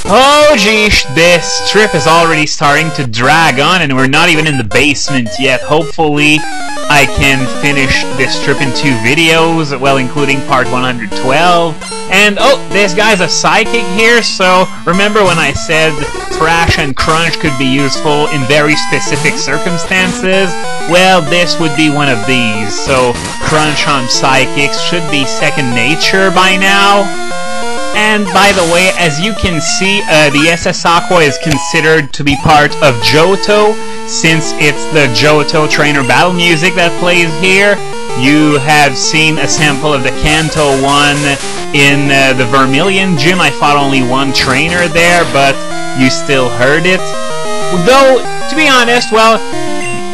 Oh geez, this trip is already starting to drag on and we're not even in the basement yet. Hopefully I can finish this trip in 2 videos, well, including part 112. And oh, this guy's a psychic here, so remember when I said Thrash and Crunch could be useful in very specific circumstances? Well, this would be one of these. So Crunch on psychics should be second nature by now. And by the way, as you can see, the SS Aqua is considered to be part of Johto, since it's the Johto trainer battle music that plays here. You have seen a sample of the Kanto one in the Vermilion gym. I fought only one trainer there, but you still heard it. Though, to be honest, well,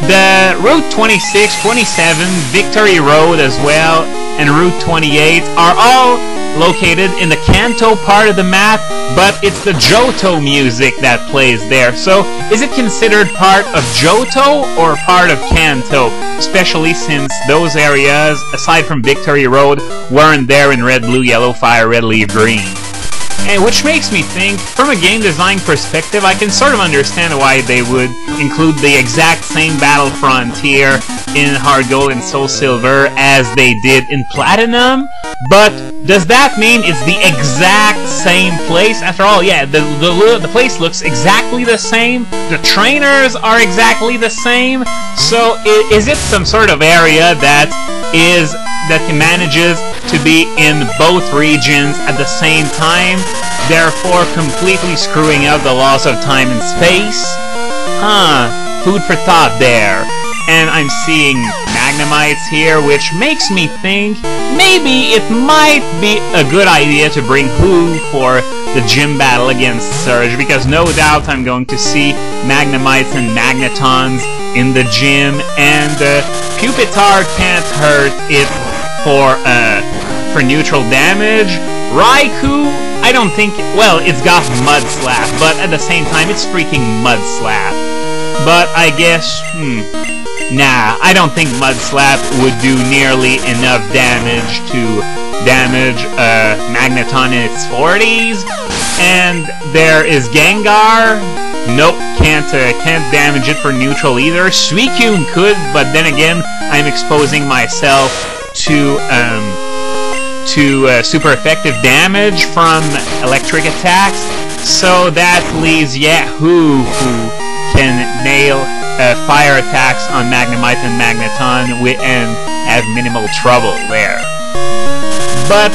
the Route 26, 27, Victory Road as well, and Route 28 are all located in the Kanto part of the map, but it's the Johto music that plays there. So, is it considered part of Johto or part of Kanto? Especially since those areas, aside from Victory Road, weren't there in Red, Blue, Yellow, Fire, Red, Leaf, Green. And which makes me think, from a game design perspective, I can sort of understand why they would include the exact same battle frontier in Hard Gold and Soul Silver as they did in Platinum. But does that mean it's the exact same place? After all, yeah, the place looks exactly the same. The trainers are exactly the same. So is it some sort of area that manages to be in both regions at the same time, therefore completely screwing out the laws of time and space? Food for thought there. And I'm seeing Magnemites here, which makes me think maybe it might be a good idea to bring Who for the gym battle against Surge, because no doubt I'm going to see Magnemites and Magnetons in the gym, and Pupitar can't hurt it for neutral damage. Raikou, I don't think, well, it's got Mud Slap, but at the same time it's freaking Mud Slap. But I guess, nah, I don't think Mud Slap would do nearly enough damage to damage Magneton in its 40s. And there is Gengar. Nope, can't damage it for neutral either. Suicune could, but then again, I'm exposing myself to super effective damage from electric attacks. So that leaves Yahoo, who can nail fire attacks on Magnemite and Magneton and have minimal trouble there. But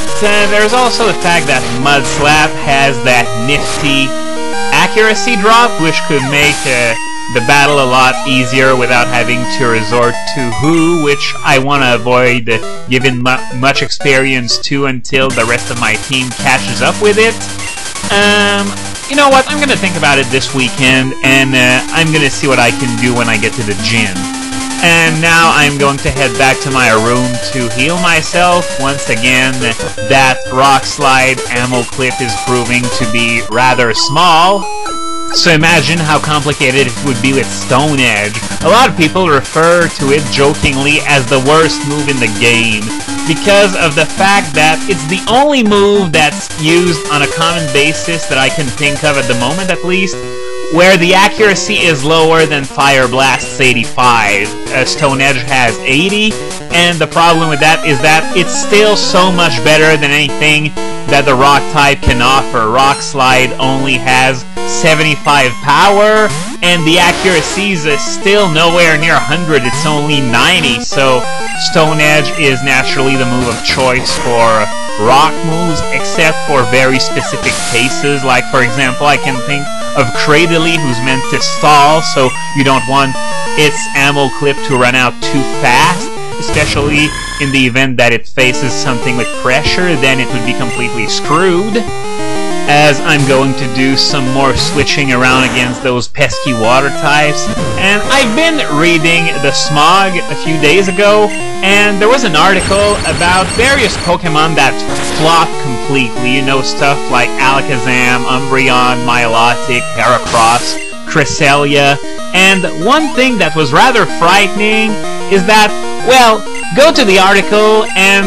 there's also the fact that Mud Slap has that nifty accuracy drop, which could make the battle a lot easier without having to resort to Who, which I want to avoid giving much experience to until the rest of my team catches up with it. You know what, I'm going to think about it this weekend, and I'm going to see what I can do when I get to the gym. And now I'm going to head back to my room to heal myself. Once again, that Rock Slide ammo clip is proving to be rather small. So imagine how complicated it would be with Stone Edge. A lot of people refer to it jokingly as the worst move in the game, because of the fact that it's the only move that's used on a common basis that I can think of at the moment, at least, where the accuracy is lower than Fire Blast's 85. Stone Edge has 80, and the problem with that is that it's still so much better than anything that the Rock type can offer. Rock Slide only has 75 power, and the accuracy is still nowhere near 100, it's only 90, so Stone Edge is naturally the move of choice for rock moves, except for very specific cases, like for example I can think of Cradily, who's meant to stall, so you don't want its ammo clip to run out too fast, especially in the event that it faces something with pressure, then it would be completely screwed. As I'm going to do some more switching around against those pesky water types. And I've been reading the Smog a few days ago, and there was an article about various Pokemon that flop completely. You know, stuff like Alakazam, Umbreon, Milotic, Heracross, Cresselia. And one thing that was rather frightening is that, well, go to the article and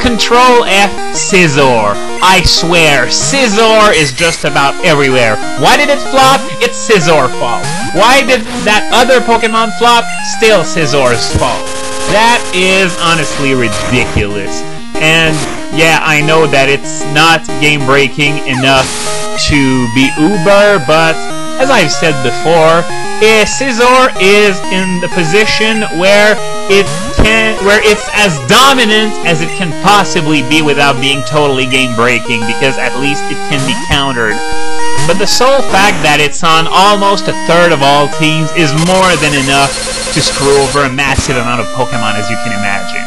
Control F, Scizor. I swear, Scizor is just about everywhere. Why did it flop? It's Scizor's fault. Why did that other Pokemon flop? Still Scizor's fault. That is honestly ridiculous. And yeah, I know that it's not game-breaking enough to be uber, but as I've said before, Scizor is in the position where it's as dominant as it can possibly be without being totally game-breaking, because at least it can be countered. But the sole fact that it's on almost a third of all teams is more than enough to screw over a massive amount of Pokemon, as you can imagine.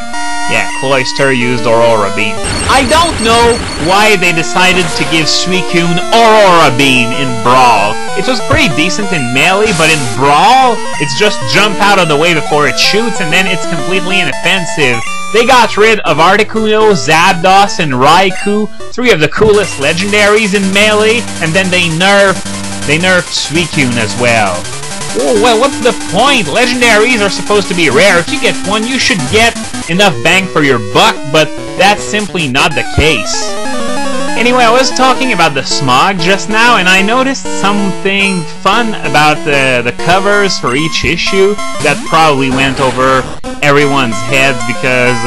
Yeah, Cloyster used Aurora Beam. I don't know why they decided to give Suicune Aurora Beam in Brawl. It was pretty decent in Melee, but in Brawl, it's just jump out of the way before it shoots, and then it's completely inoffensive. They got rid of Articuno, Zapdos, and Raikou, 3 of the coolest legendaries in Melee, and then they nerfed Suicune as well. Oh, well, what's the point? Legendaries are supposed to be rare. If you get one, you should get enough bang for your buck, but that's simply not the case. Anyway, I was talking about the Smog just now, and I noticed something fun about the covers for each issue that probably went over everyone's heads because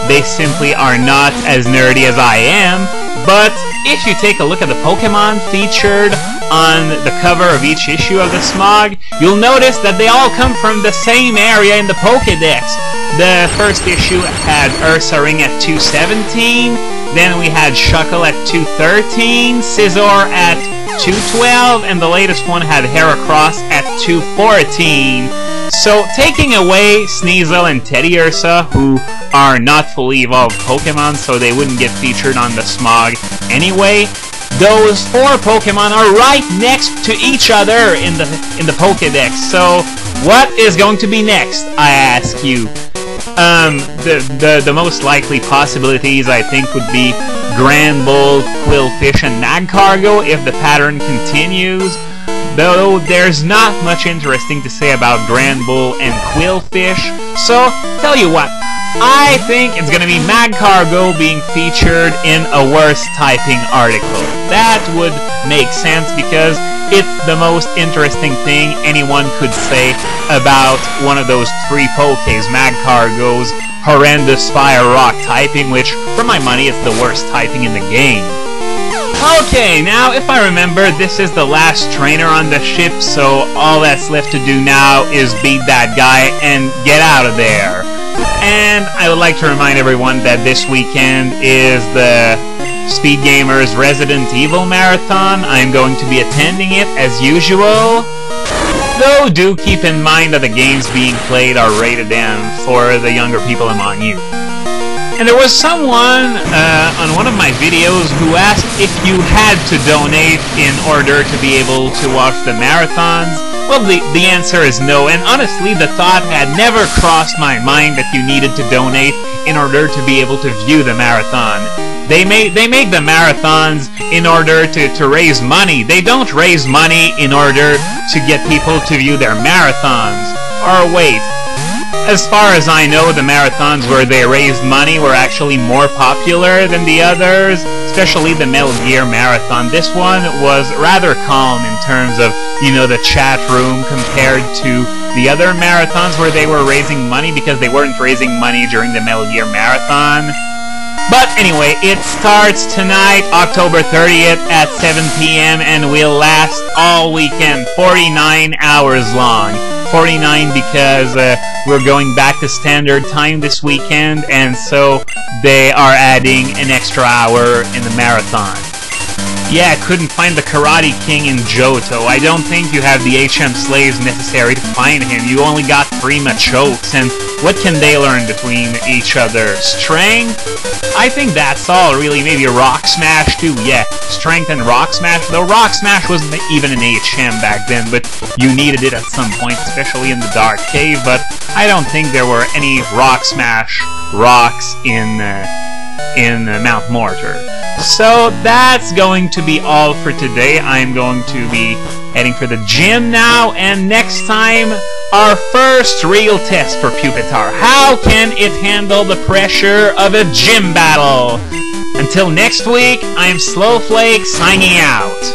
they simply are not as nerdy as I am. But if you take a look at the Pokemon featured on the cover of each issue of the Smog, you'll notice that they all come from the same area in the Pokédex. The first issue had Ursaring at 217, then we had Shuckle at 213, Scizor at 212, and the latest one had Heracross at 214. So, taking away Sneasel and Teddiursa, who are not fully evolved Pokemon, so they wouldn't get featured on the Smog anyway, those 4 Pokemon are right next to each other in the Pokédex. So, what is going to be next, I ask you? The most likely possibilities, I think, would be Granbull, Quillfish, and Magcargo if the pattern continues. Though there's not much interesting to say about Granbull and Quillfish, so tell you what, I think it's gonna be Magcargo being featured in a worse typing article. That would make sense because it's the most interesting thing anyone could say about one of those 3 Pokés, Magcargo's horrendous Fire Rock typing, which, for my money, is the worst typing in the game. Okay, now, if I remember, this is the last trainer on the ship, so all that's left to do now is beat that guy and get out of there. And I would like to remind everyone that this weekend is the Speed Gamers Resident Evil Marathon. I'm going to be attending it, as usual. Though, do keep in mind that the games being played are rated M for the younger people among you. And there was someone on one of my videos who asked if you had to donate in order to be able to watch the marathons. Well, the answer is no, and honestly, the thought had never crossed my mind that you needed to donate in order to be able to view the marathon. They make the marathons in order to raise money. They don't raise money in order to get people to view their marathons. Or wait. As far as I know, the marathons where they raised money were actually more popular than the others, especially the Metal Gear Marathon. This one was rather calm in terms of, you know, the chat room compared to the other marathons where they were raising money, because they weren't raising money during the Metal Gear Marathon. But anyway, it starts tonight, October 30th at 7 p.m. and will last all weekend, 49 hours long. 49 because we're going back to standard time this weekend, and so they are adding an extra hour in the marathon. Yeah, couldn't find the Karate King in Johto. I don't think you have the HM slaves necessary to find him. You only got 3 Machokes, and what can they learn between each other? Strength? I think that's all, really. Maybe a Rock Smash, too. Yeah, Strength and Rock Smash. Though Rock Smash wasn't even an HM back then, but you needed it at some point, especially in the Dark Cave, but I don't think there were any Rock Smash rocks in Mount Mortar. So that's going to be all for today. I'm going to be heading for the gym now, and next time our first real test for Pupitar. How can it handle the pressure of a gym battle? Until next week, I'm Slowflake signing out.